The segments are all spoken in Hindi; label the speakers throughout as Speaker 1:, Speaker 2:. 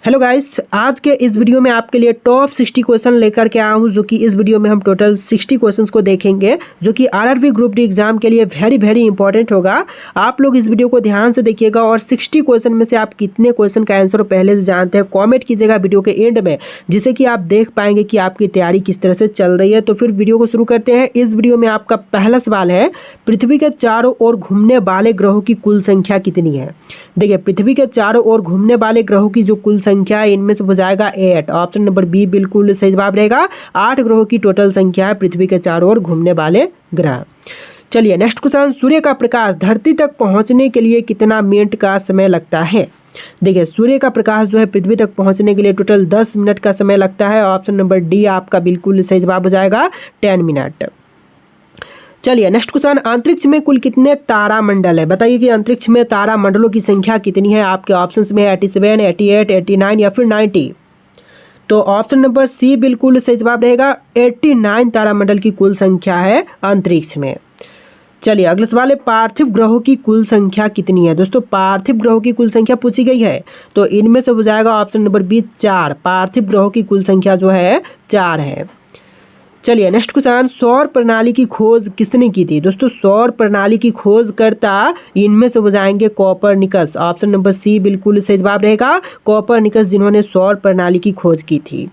Speaker 1: हेलो गाइस, आज के इस वीडियो में आपके लिए टॉप 60 क्वेश्चन लेकर के आया हूं, जो कि इस वीडियो में हम टोटल 60 क्वेश्चंस को देखेंगे, जो कि आरआरबी ग्रुप डी एग्जाम के लिए वेरी इंपॉर्टेंट होगा। आप लोग इस वीडियो को ध्यान से देखिएगा और 60 क्वेश्चन में से आप कितने क्वेश्चन का आंसर पहले से जानते हैं कॉमेंट कीजिएगा वीडियो के एंड में, जिससे कि आप देख पाएंगे कि आपकी तैयारी किस तरह से चल रही है। तो फिर वीडियो को शुरू करते हैं। इस वीडियो में आपका पहला सवाल है, पृथ्वी के चारों ओर घूमने वाले ग्रहों की कुल संख्या कितनी है। देखिए, पृथ्वी के चारों ओर घूमने वाले ग्रहों की जो कुल संख्या है, इनमें से हो जाएगा 8। ऑप्शन नंबर बी बिल्कुल सही जवाब रहेगा। 8 ग्रहों की टोटल संख्या है पृथ्वी के चारों ओर घूमने वाले ग्रह। चलिए नेक्स्ट क्वेश्चन, सूर्य का प्रकाश धरती तक पहुंचने के लिए कितना मिनट का समय लगता है। देखिए, सूर्य का प्रकाश जो है पृथ्वी तक पहुंचने के लिए टोटल 10 मिनट का समय लगता है। ऑप्शन नंबर डी आपका बिल्कुल सही जवाब हो जाएगा, 10 मिनट। चलिए नेक्स्ट क्वेश्चन, अंतरिक्ष में कुल कितने तारा मंडल है। बताइए कि अंतरिक्ष में तारा मंडलों की संख्या कितनी है। आपके ऑप्शंस में 87, 88, 89 या फिर 90। तो ऑप्शन नंबर सी बिल्कुल सही जवाब रहेगा, 89 तारामंडल की कुल संख्या है अंतरिक्ष में। चलिए अगला सवाल है, पार्थिव ग्रहों की कुल संख्या कितनी है। दोस्तों, पार्थिव ग्रहों की कुल संख्या पूछी गई है, तो इनमें से हो जाएगा ऑप्शन नंबर बी 4। पार्थिव ग्रहों की कुल संख्या जो है 4 है। चलिए नेक्स्ट क्वेश्चन, सौर प्रणाली की खोज किसने की थी। दोस्तों, सौर प्रणाली की खोजकर्ता इनमें से हो जाएंगे कोपरनिकस। ऑप्शन नंबर सी बिल्कुल सही जवाब रहेगा, कोपरनिकस, जिन्होंने सौर प्रणाली की खोज की थी।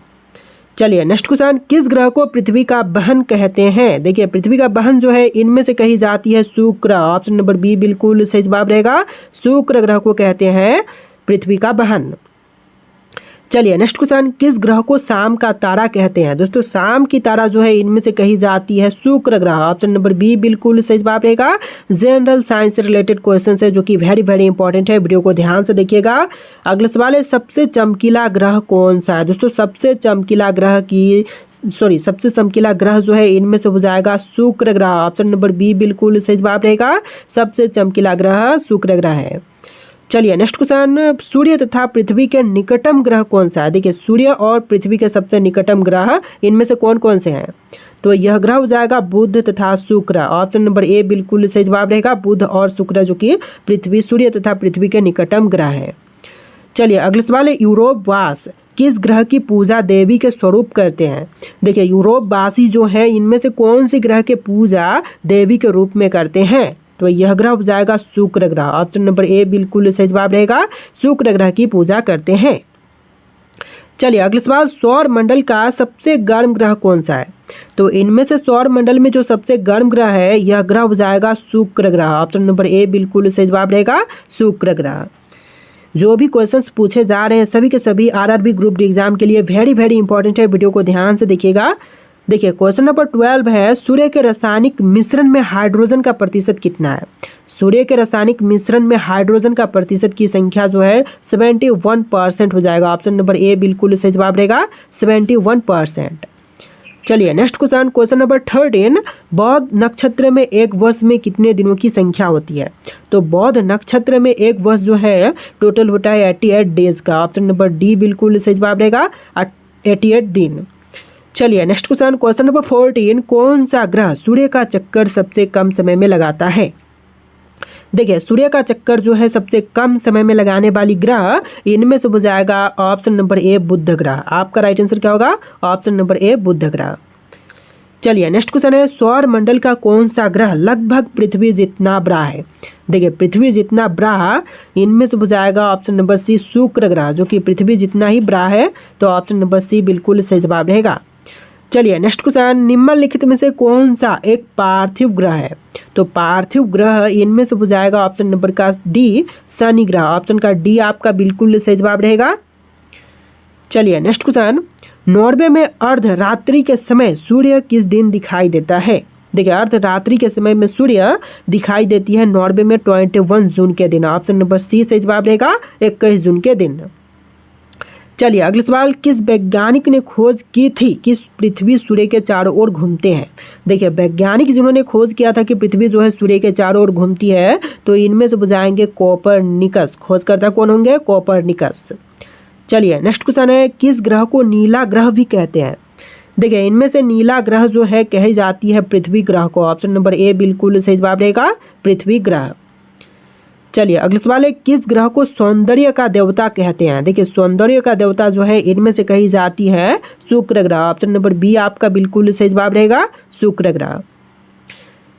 Speaker 1: चलिए नेक्स्ट क्वेश्चन, किस ग्रह को पृथ्वी का बहन कहते हैं। देखिए, पृथ्वी का बहन जो है इनमें से कही जाती है शुक्र। ऑप्शन नंबर बी बिल्कुल सही जवाब रहेगा, शुक्र ग्रह को कहते हैं पृथ्वी का बहन। चलिए नेक्स्ट क्वेश्चन, किस ग्रह को शाम का तारा कहते हैं। दोस्तों, शाम की तारा जो है इनमें से कही जाती है शुक्र ग्रह। ऑप्शन नंबर बी बिल्कुल सही जवाब रहेगा। जनरल साइंस से रिलेटेड क्वेश्चन है, जो कि वेरी इंपॉर्टेंट है। वीडियो को ध्यान से देखिएगा। अगला सवाल है, सबसे चमकीला ग्रह कौन सा है। दोस्तों, सबसे चमकीला ग्रह जो है इनमें से हो जाएगा शुक्र ग्रह। ऑप्शन नंबर बी बिल्कुल सही जवाब रहेगा, सबसे चमकीला ग्रह शुक्र ग्रह है। चलिए नेक्स्ट क्वेश्चन, सूर्य तथा पृथ्वी के निकटम ग्रह कौन सा है। देखिए, सूर्य और पृथ्वी के सबसे निकटम ग्रह इनमें से कौन कौन से हैं। तो यह ग्रह हो जाएगा बुध तथा शुक्र। ऑप्शन नंबर ए बिल्कुल सही जवाब रहेगा, बुध और शुक्र, जो कि पृथ्वी, सूर्य तथा पृथ्वी के निकटम ग्रह है। चलिए अगला सवाल है, यूरोपवास किस ग्रह की पूजा देवी के स्वरूप करते हैं। देखिए, यूरोपवासी जो है इनमें से कौन सी ग्रह के पूजा देवी के रूप में करते हैं। तो यह ग्रह हो जाएगा शुक्र ग्रह। ऑप्शन नंबर ए बिल्कुल सही जवाब रहेगा, शुक्र ग्रह की पूजा करते हैं। चलिए अगला सवाल, सौर मंडल का सबसे गर्म ग्रह कौन सा है। तो इनमें से सौर मंडल में जो सबसे गर्म ग्रह है, यह ग्रह हो जाएगा शुक्र ग्रह। ऑप्शन नंबर ए बिल्कुल सही जवाब रहेगा, शुक्र ग्रह। जो भी क्वेश्चंस पूछे जा रहे हैं सभी के सभी आरआरबी ग्रुप डी एग्जाम के लिए वेरी इंपॉर्टेंट है। वीडियो को ध्यान से देखिएगा। देखिए, क्वेश्चन नंबर 12 है, सूर्य के रासायनिक मिश्रण में हाइड्रोजन का प्रतिशत कितना है। सूर्य के रासायनिक मिश्रण में हाइड्रोजन का प्रतिशत की संख्या जो है 71% हो जाएगा। ऑप्शन नंबर ए बिल्कुल सही जवाब रहेगा, 71%। चलिए नेक्स्ट क्वेश्चन नंबर 13, बौद्ध नक्षत्र में एक वर्ष में कितने दिनों की संख्या होती है। तो बौद्ध नक्षत्र में एक वर्ष जो है टोटल होता है 88 डेज का। ऑप्शन नंबर डी बिल्कुल सही जवाब रहेगा, 88 दिन। चलिए नेक्स्ट क्वेश्चन नंबर 14, कौन सा ग्रह सूर्य का चक्कर सबसे कम समय में लगाता है। देखिए, सूर्य का चक्कर जो है सबसे कम समय में लगाने वाली ग्रह इनमें से हो जाएगा ऑप्शन नंबर ए बुध ग्रह। आपका राइट आंसर क्या होगा, ऑप्शन नंबर ए बुध ग्रह। चलिए नेक्स्ट क्वेश्चन है, सौर मंडल का कौन सा ग्रह लगभग पृथ्वी जितना बड़ा है। देखिए, पृथ्वी जितना बड़ा इनमें से हो जाएगा ऑप्शन नंबर सी शुक्र ग्रह, जो कि पृथ्वी जितना ही बड़ा है। तो ऑप्शन नंबर सी बिल्कुल सही जवाब रहेगा। चलिए नेक्स्ट क्वेश्चन, निम्नलिखित में से कौन सा एक पार्थिव ग्रह है। तो पार्थिव ग्रह इनमें से हो जाएगा ऑप्शन नंबर का डी शनि ग्रह। ऑप्शन का डी आपका बिल्कुल सही जवाब रहेगा। चलिए नेक्स्ट क्वेश्चन, नॉर्वे में अर्धरात्रि के समय सूर्य किस दिन दिखाई देता है। देखिए, अर्धरात्रि के समय में सूर्य दिखाई देती है नॉर्वे में 21 जून के दिन। ऑप्शन नंबर सी सही जवाब रहेगा, 21 जून के दिन। चलिए अगला सवाल, किस वैज्ञानिक ने खोज की थी कि पृथ्वी सूर्य के चारों ओर घूमते हैं। देखिए, वैज्ञानिक जिन्होंने खोज किया था कि पृथ्वी जो है सूर्य के चारों ओर घूमती है, तो इनमें से बुझाएंगे कोपरनिकस। खोजकर्ता कौन होंगे, कोपरनिकस। चलिए नेक्स्ट क्वेश्चन है, किस ग्रह को नीला ग्रह भी कहते हैं। देखिए, इनमें से नीला ग्रह जो है कही जाती है पृथ्वी ग्रह को। ऑप्शन नंबर ए बिल्कुल सही जवाब रहेगा, पृथ्वी ग्रह। चलिए अगला सवाल है, किस ग्रह को सौंदर्य का देवता कहते हैं? देखिए सौंदर्य का देवता जो है इनमें से कही जाती है शुक्र ग्रह। ऑप्शन नंबर बी आपका बिल्कुल सही जवाब रहेगा, शुक्र ग्रह।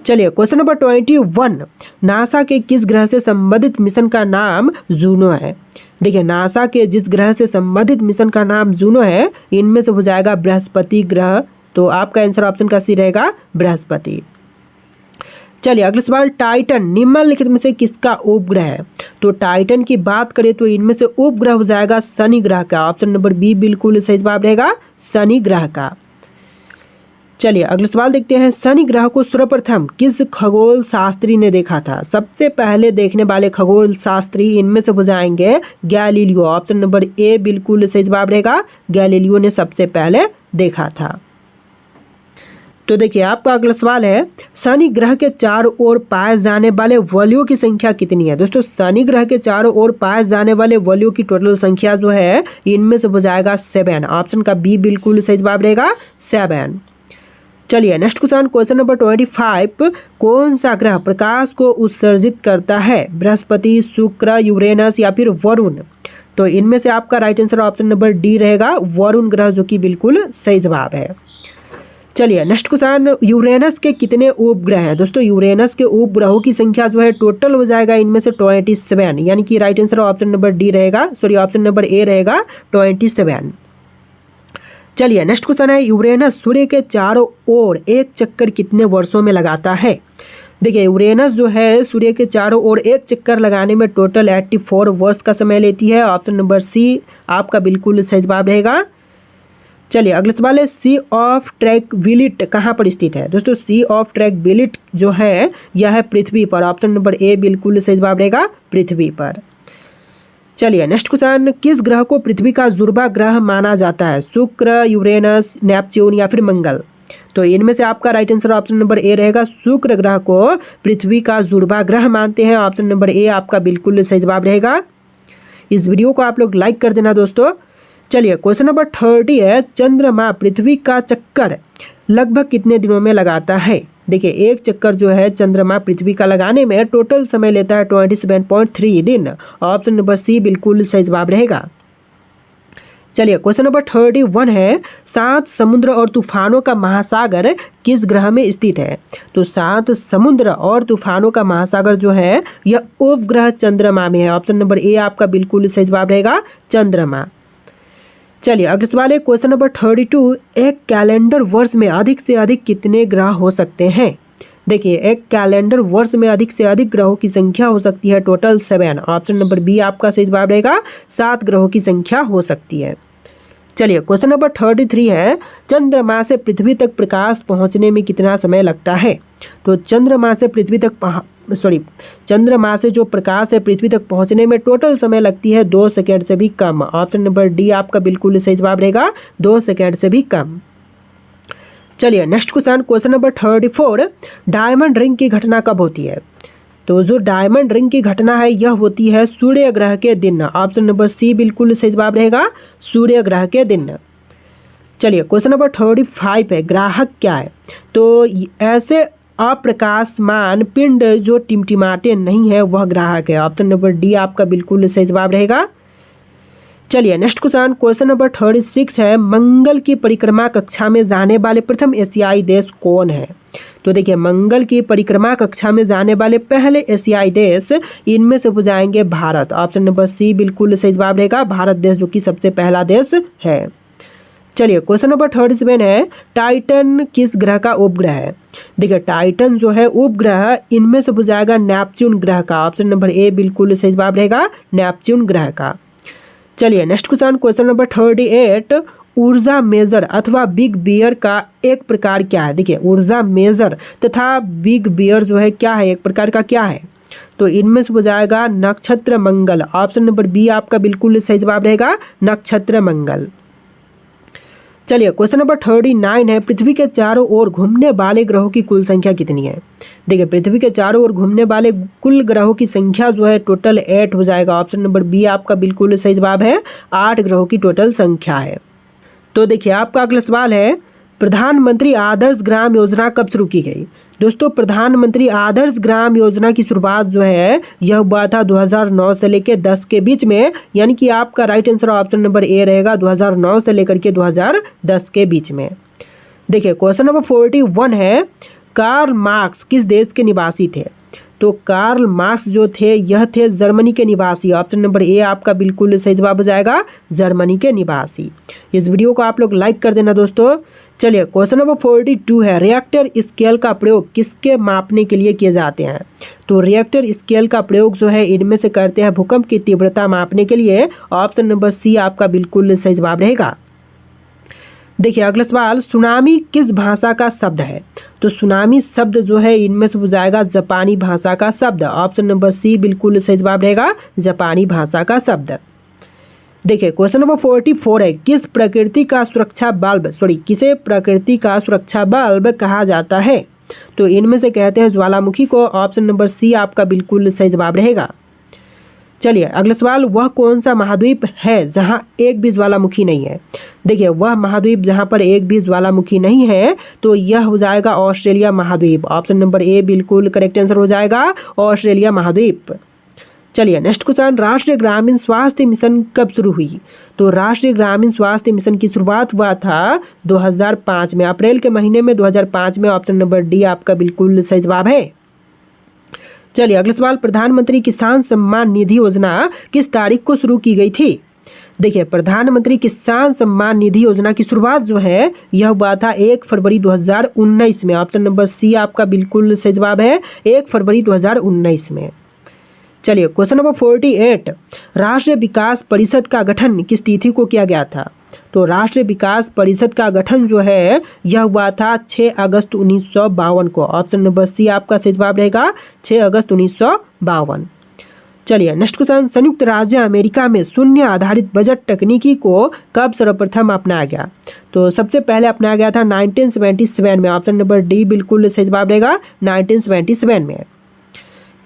Speaker 1: चलिए क्वेश्चन नंबर 21, नासा के किस ग्रह से संबंधित मिशन का नाम जूनो है? देखिए नासा के जिस ग्रह से संबंधित मिशन का नाम जूनो है इनमें से हो जाएगा बृहस्पति ग्रह। तो आपका आंसर ऑप्शन का सी रहेगा, बृहस्पति। चलिए अगला सवाल, टाइटन निम्नलिखित में से किसका उपग्रह है? तो टाइटन की बात करें तो इनमें से उपग्रह हो जाएगा शनि ग्रह का। ऑप्शन नंबर बी बिल्कुल सही जवाब रहेगा, शनि ग्रह का। चलिए अगला सवाल देखते हैं, शनि ग्रह को सर्वप्रथम किस खगोल शास्त्री ने देखा था? सबसे पहले देखने वाले खगोल शास्त्री इनमें से हो जाएंगे गैलीलियो। ऑप्शन नंबर ए बिल्कुल सही जवाब रहेगा, गैलीलियो ने सबसे पहले देखा था। तो देखिए आपका अगला सवाल है, शनि ग्रह के चारों ओर पाए जाने वाले वलयों की संख्या कितनी है? दोस्तों शनि ग्रह के चारों ओर पाए जाने वाले वलयों की टोटल संख्या जो है इनमें से हो जाएगा 7। ऑप्शन का बी बिल्कुल सही जवाब रहेगा, 7। चलिए नेक्स्ट क्वेश्चन नंबर 25, कौन सा ग्रह प्रकाश को उत्सर्जित करता है? बृहस्पति, शुक्र, यूरेनस या फिर वरुण? तो इनमें से आपका right answer option number D रहेगा, वरुण ग्रह, जो कि बिल्कुल सही जवाब है। चलिए नेक्स्ट क्वेश्चन, यूरेनस के कितने उपग्रह हैं? दोस्तों यूरेनस के उपग्रहों की संख्या जो है टोटल हो जाएगा इनमें से 27, यानी कि right answer option number D रहेगा, ऑप्शन नंबर ए रहेगा 27। चलिए नेक्स्ट क्वेश्चन है, यूरेनस सूर्य के चारों ओर एक चक्कर कितने वर्षों में लगाता है? देखिए यूरेनस जो है सूर्य के चारों ओर एक चक्कर लगाने में टोटल 84 वर्ष का समय लेती है। ऑप्शन नंबर सी आपका बिल्कुल सही जवाब रहेगा। चलिए अगला सवाल है, सी ऑफ ट्रैंक्विलिटी कहाँ पर स्थित है? दोस्तों सी ऑफ ट्रैंक्विलिटी जो है यह है पृथ्वी पर। ऑप्शन नंबर ए बिल्कुल सही जवाब रहेगा, पृथ्वी पर। चलिए नेक्स्ट क्वेश्चन, किस ग्रह को पृथ्वी का जुर्बा ग्रह माना जाता है? शुक्र, यूरेनस, नेपच्यून या फिर मंगल? तो इनमें से आपका right answer option number A रहेगा, शुक्र ग्रह को पृथ्वी का जुर्बा ग्रह मानते हैं। ऑप्शन नंबर ए आपका बिल्कुल सही जवाब रहेगा। इस वीडियो को आप लोग लाइक कर देना दोस्तों। चलिए क्वेश्चन नंबर 30 है, चंद्रमा पृथ्वी का चक्कर लगभग कितने दिनों में लगाता है? देखिए एक चक्कर जो है चंद्रमा पृथ्वी का लगाने में टोटल समय लेता है 27.3 दिन। ऑप्शन नंबर सी बिल्कुल सही जवाब रहेगा। चलिए क्वेश्चन नंबर 31 है, 7 समुद्र और तूफानों का महासागर किस ग्रह में स्थित है? तो 7 समुद्र और तूफानों का महासागर जो है यह उपग्रह चंद्रमा में है। ऑप्शन नंबर ए आपका बिल्कुल सही जवाब रहेगा, चंद्रमा। चलिए अगला सवाल है, क्वेश्चन नंबर 32, एक कैलेंडर वर्ष में अधिक से अधिक कितने ग्रह हो सकते हैं? देखिए एक कैलेंडर वर्ष में अधिक से अधिक ग्रहों की संख्या हो सकती है टोटल 7। ऑप्शन नंबर बी आपका सही जवाब रहेगा, 7 ग्रहों की संख्या हो सकती है। चलिए क्वेश्चन नंबर 33 है, चंद्रमा से पृथ्वी तक प्रकाश पहुंचने में कितना समय लगता है? तो चंद्रमा से जो प्रकाश है पृथ्वी तक पहुंचने में टोटल समय लगती है 2 सेकेंड से भी कम। ऑप्शन नंबर डी आपका बिल्कुल सही जवाब रहेगा, 2 सेकेंड से भी कम। चलिए next question number 34, diamond ring की घटना कब होती है? तो जो डायमंड रिंग की घटना है यह होती है सूर्य ग्रह के दिन। ऑप्शन नंबर सी बिल्कुल सही जवाब रहेगा, सूर्य ग्रह के दिन। चलिए क्वेश्चन नंबर 35 है, ग्राहक क्या है? तो ऐसे अप्रकाशमान पिंड जो टिमटिमाते नहीं है वह ग्राहक है। ऑप्शन नंबर डी आपका बिल्कुल सही जवाब रहेगा। चलिए नेक्स्ट क्वेश्चन नंबर 36 है, मंगल की परिक्रमा कक्षा में जाने वाले प्रथम एशियाई देश कौन है? तो देखिए मंगल की परिक्रमा कक्षा में जाने वाले पहले एशियाई देश इनमें से हो जाएंगे भारत। ऑप्शन नंबर सी बिल्कुल सही जवाब रहेगा, भारत देश जो कि सबसे पहला देश है। चलिए क्वेश्चन नंबर 37 है, टाइटन किस ग्रह का उपग्रह है? देखिए टाइटन जो है उपग्रह इनमें से हो जाएगा नेपच्यून ग्रह का। ऑप्शन नंबर ए बिल्कुल सही जवाब रहेगा, नेपच्यून ग्रह का। चलिए नेक्स्ट क्वेश्चन नंबर 38, ऊर्जा मेजर अथवा बिग बियर का एक प्रकार क्या है? देखिए ऊर्जा मेजर तथा बिग बियर जो है क्या है, एक प्रकार का क्या है? तो इनमें से हो जाएगा नक्षत्र मंगल। ऑप्शन नंबर बी आपका बिल्कुल सही जवाब रहेगा, नक्षत्र मंगल। चलिए क्वेश्चन नंबर 39 है, पृथ्वी के चारों ओर घूमने वाले ग्रहों की कुल संख्या कितनी है? देखिए पृथ्वी के चारों ओर घूमने वाले कुल ग्रहों की संख्या जो है टोटल 8 हो जाएगा। ऑप्शन नंबर बी आपका बिल्कुल सही जवाब है, 8 ग्रहों की टोटल संख्या है। तो देखिए आपका अगला सवाल है, प्रधानमंत्री आदर्श ग्राम योजना कब शुरू की गई? दोस्तों प्रधानमंत्री आदर्श ग्राम योजना की शुरुआत जो है यह हुआ था 2009 से लेकर 10 के बीच में, यानी कि आपका right answer option number A रहेगा 2009 से लेकर के 2010 के बीच में। देखिए क्वेश्चन नंबर 41 है, कार्ल मार्क्स किस देश के निवासी थे? तो कार्ल मार्क्स जो थे यह थे जर्मनी के निवासी। ऑप्शन नंबर ए आपका बिल्कुल सही जवाब हो जाएगा, जर्मनी के निवासी। इस वीडियो को आप लोग लाइक कर देना दोस्तों। चलिए क्वेश्चन नंबर 42 है, रिएक्टर स्केल का प्रयोग किसके मापने के लिए किए जाते हैं? तो रिएक्टर स्केल का प्रयोग जो है इनमें से करते हैं भूकंप की तीव्रता मापने के लिए। ऑप्शन नंबर सी आपका बिल्कुल सही जवाब रहेगा। देखिए अगला सवाल, सुनामी किस भाषा का शब्द है? तो सुनामी शब्द जो है इनमें से हो जाएगा जापानी भाषा का शब्द। ऑप्शन नंबर सी बिल्कुल सही जवाब रहेगा, जापानी भाषा का शब्द। देखिए क्वेश्चन नंबर 44 है, किसे प्रकृति का सुरक्षा बल्ब कहा जाता है? तो इनमें से कहते हैं ज्वालामुखी को। ऑप्शन नंबर सी आपका बिल्कुल सही जवाब रहेगा। चलिए अगला सवाल, वह कौन सा महाद्वीप है जहां एक भी ज्वालामुखी नहीं है? देखिए वह महाद्वीप जहां पर एक भी ज्वालामुखी नहीं है तो यह हो जाएगा ऑस्ट्रेलिया महाद्वीप। ऑप्शन नंबर ए बिल्कुल करेक्ट आंसर हो जाएगा, ऑस्ट्रेलिया महाद्वीप। चलिए नेक्स्ट क्वेश्चन, राष्ट्रीय ग्रामीण स्वास्थ्य मिशन कब शुरू हुई? तो राष्ट्रीय ग्रामीण स्वास्थ्य मिशन की शुरुआत हुआ था 2005 में, अप्रैल के महीने में 2005 में। ऑप्शन नंबर डी आपका बिल्कुल सही जवाब है। चलिए अगला सवाल, प्रधानमंत्री किसान सम्मान निधि योजना किस तारीख को शुरू की गई थी? देखिए प्रधानमंत्री किसान सम्मान निधि योजना की शुरुआत जो है यह हुआ था 1 फरवरी 2019 में। ऑप्शन नंबर सी आपका बिल्कुल सही जवाब है, 1 फरवरी 2019 में। चलिए क्वेश्चन नंबर 48, राष्ट्रीय विकास परिषद का गठन किस तिथि को किया गया था? तो राष्ट्रीय विकास परिषद का गठन जो है यह हुआ था 6 अगस्त 1952 को। ऑप्शन नंबर सी आपका सही जवाब रहेगा, 6 अगस्त 1952। चलिए नेक्स्ट क्वेश्चन, संयुक्त राज्य अमेरिका में शून्य आधारित बजट तकनीकी को कब सर्वप्रथम अपनाया गया? तो सबसे पहले अपनाया गया था 1977 में। ऑप्शन नंबर डी बिल्कुल सही जवाब रहेगा, 1977 में।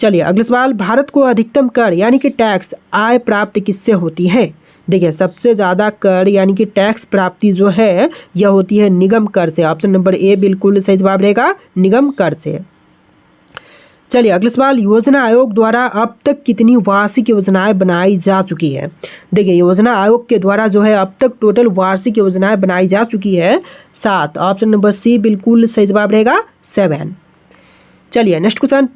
Speaker 1: चलिए अगला सवाल, भारत को अधिकतम कर यानी कि टैक्स आय प्राप्त किससे होती है? देखिए सबसे ज़्यादा कर यानी कि टैक्स प्राप्ति जो है यह होती है निगम कर से। ऑप्शन नंबर ए बिल्कुल सही जवाब रहेगा, निगम कर से। चलिए अगला सवाल, योजना आयोग द्वारा अब तक कितनी वार्षिक योजनाएं बनाई जा चुकी है? देखिए योजना आयोग के द्वारा जो है अब तक टोटल वार्षिक योजनाएं बनाई जा चुकी है 7। ऑप्शन नंबर सी बिल्कुल सही जवाब रहेगा, 7। चलिए नेक्स्ट क्वेश्चन,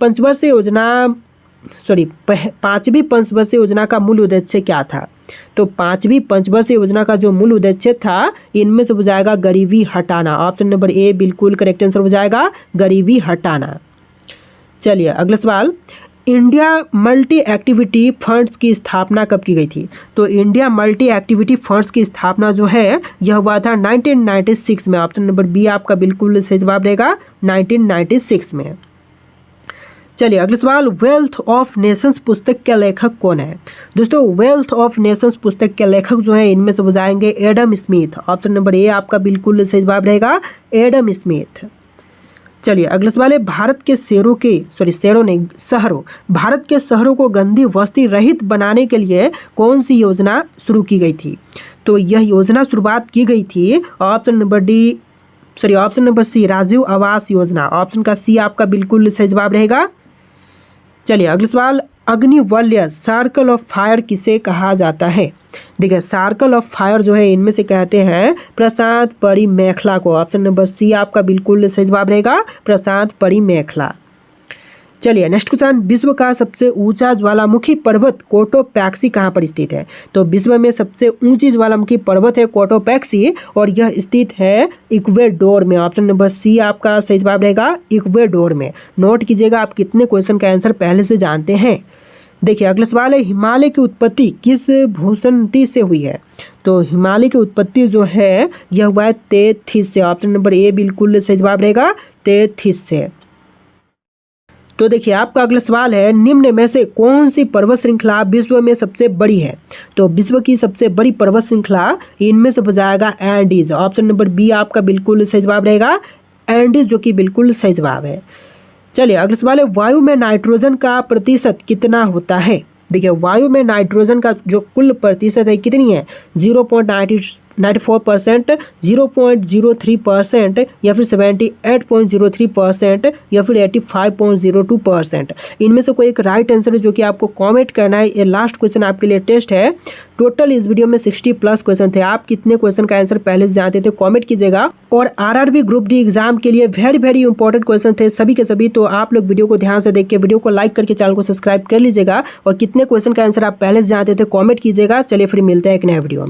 Speaker 1: पांचवी पंचवर्षीय योजना का मूल उद्देश्य क्या था? तो पांचवी पंचवर्षीय योजना का जो मूल उद्देश्य था इनमें से हो जाएगा गरीबी हटाना। ऑप्शन नंबर ए बिल्कुल करेक्ट आंसर हो जाएगा, गरीबी हटाना। चलिए अगला सवाल, इंडिया मल्टी एक्टिविटी फंड्स की स्थापना कब की गई थी? तो इंडिया मल्टी एक्टिविटी फंड्स की स्थापना जो है यह हुआ था 1996 में। ऑप्शन नंबर बी आपका बिल्कुल सही जवाब रहेगा, 1996 में। चलिए अगला सवाल, वेल्थ ऑफ नेशंस पुस्तक के लेखक कौन है? दोस्तों वेल्थ ऑफ नेशंस पुस्तक के लेखक जो है इनमें से हो जाएंगे Adam Smith. Option number A आपका बिल्कुल सही जवाब रहेगा, एडम स्मिथ। चलिए अगला सवाल है, भारत के भारत के शहरों को गंदी वस्ती रहित बनाने के लिए कौन सी योजना शुरू की गई थी? तो यह योजना शुरुआत की गई थी option number C Rajiv Awas Yojana. Option का सी आपका बिल्कुल सही जवाब रहेगा। चलिए अगला सवाल, अग्निवल्य सर्कल ऑफ फायर किसे कहा जाता है? देखिए सर्कल ऑफ फायर जो है इनमें से कहते हैं प्रशांत परिमेखला को। ऑप्शन नंबर सी आपका बिल्कुल सही जवाब रहेगा, प्रशांत परिमेखला। चलिए नेक्स्ट क्वेश्चन, विश्व का सबसे ऊंचा ज्वालामुखी पर्वत कोटोपैक्सी कहाँ पर स्थित है? तो विश्व में सबसे ऊंची ज्वालामुखी पर्वत है कोटोपैक्सी और यह स्थित है इक्वेडोर में। ऑप्शन नंबर सी आपका सही जवाब रहेगा, इक्वेडोर में। नोट कीजिएगा आप कितने क्वेश्चन का आंसर पहले से जानते हैं। देखिए अगला सवाल है, हिमालय की उत्पत्ति किस भूसंति से हुई है? तो हिमालय की उत्पत्ति जो है यह हुआ है तेथिस से। ऑप्शन नंबर ए बिल्कुल सही जवाब रहेगा, तेथिस से। तो देखिए आपका अगला सवाल है, निम्न में से कौन सी पर्वत श्रृंखला विश्व में सबसे बड़ी है? तो विश्व की सबसे बड़ी पर्वत श्रृंखला इनमें से हो जाएगा एंडीज। ऑप्शन नंबर बी आपका बिल्कुल सही जवाब रहेगा, एंडीज, जो कि बिल्कुल सही जवाब है। चलिए अगला सवाल है, वायु में नाइट्रोजन का प्रतिशत कितना होता है? देखिए वायु में नाइट्रोजन का जो कुल प्रतिशत है कितनी है? 94%, 0.03% या फिर 78.03% या फिर 85.02%। इनमें से कोई एक राइट आंसर है जो कि आपको कमेंट करना है। ये लास्ट क्वेश्चन आपके लिए टेस्ट है। टोटल इस वीडियो में 60+ क्वेश्चन थे। आप कितने क्वेश्चन का आंसर पहले से जानते थे कमेंट कीजिएगा। और आरआरबी ग्रुप डी एग्जाम के लिए वेरी इंपॉर्टेंट क्वेश्चन थे सभी के सभी। तो आप लोग वीडियो को ध्यान से देख के वीडियो को लाइक करके चैनल को सब्सक्राइब कर लीजिएगा और कितने क्वेश्चन का आंसर आप पहले से जानते थे कमेंट कीजिएगा। चलिए फिर मिलते हैं एक नए वीडियो में।